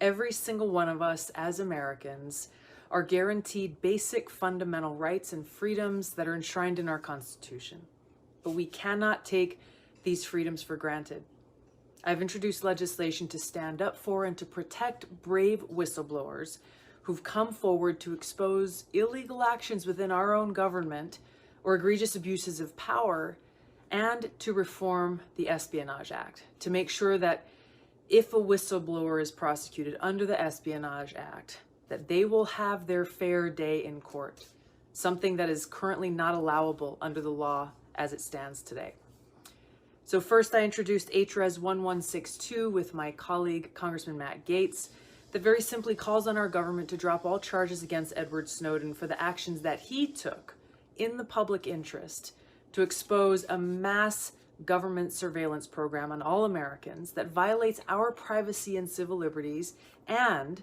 every single one of us as Americans are guaranteed basic fundamental rights and freedoms that are enshrined in our Constitution. But we cannot take these freedoms for granted. I've introduced legislation to stand up for and to protect brave whistleblowers who've come forward to expose illegal actions within our own government or egregious abuses of power, and to reform the Espionage Act to make sure that if a whistleblower is prosecuted under the Espionage Act, that they will have their fair day in court, something that is currently not allowable under the law as it stands today. So first, I introduced HRES 1162 with my colleague, Congressman Matt Gaetz, that very simply calls on our government to drop all charges against Edward Snowden for the actions that he took in the public interest to expose a mass government surveillance program on all Americans that violates our privacy and civil liberties and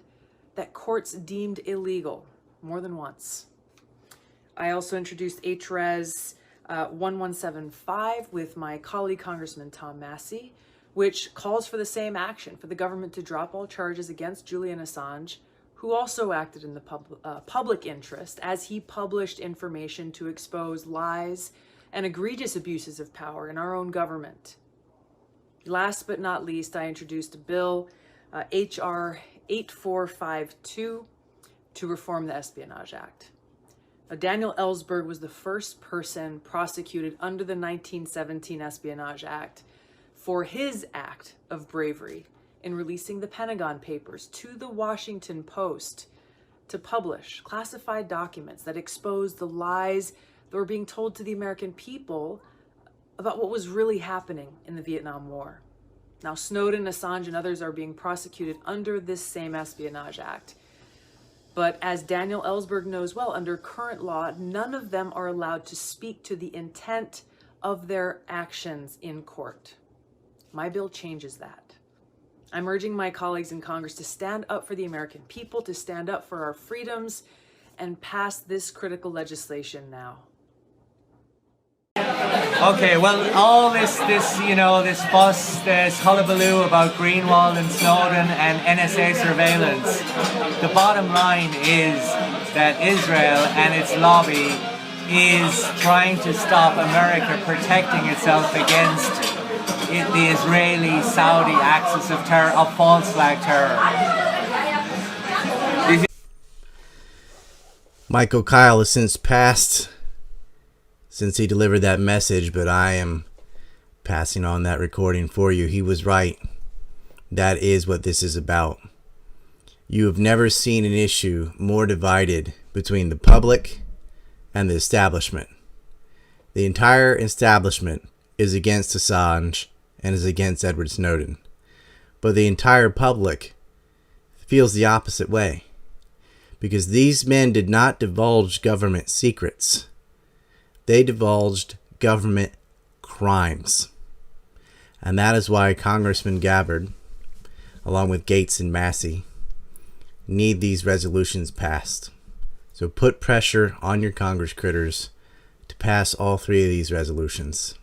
that courts deemed illegal more than once. I also introduced HRES 1175 with my colleague, Congressman Tom Massey, which calls for the same action, for the government to drop all charges against Julian Assange, who also acted in the public interest as he published information to expose lies and egregious abuses of power in our own government. Last but not least, I introduced a bill, HR 8452, to reform the Espionage Act. Daniel Ellsberg was the first person prosecuted under the 1917 Espionage Act for his act of bravery in releasing the Pentagon Papers to the Washington Post to publish classified documents that exposed the lies that were being told to the American people about what was really happening in the Vietnam War. Now, Snowden, Assange, and others are being prosecuted under this same Espionage Act. But as Daniel Ellsberg knows well, under current law, none of them are allowed to speak to the intent of their actions in court. My bill changes that. I'm urging my colleagues in Congress to stand up for the American people, to stand up for our freedoms, and pass this critical legislation now. Okay, well, all this fuss, this hullabaloo about Greenwald and Snowden and NSA surveillance, the bottom line is that Israel and its lobby is trying to stop America protecting itself against the Israeli-Saudi axis of terror, of false flag terror. Michael Kyle has since passed since he delivered that message, but I am passing on that recording for you. He was right. That is what this is about. You have never seen an issue more divided between the public and the establishment. The entire establishment is against Assange and is against Edward Snowden. But the entire public feels the opposite way, because these men did not divulge government secrets. They divulged government crimes. And that is why Congressman Gabbard, along with Gaetz and Massey, need these resolutions passed. So put pressure on your Congress critters to pass all three of these resolutions.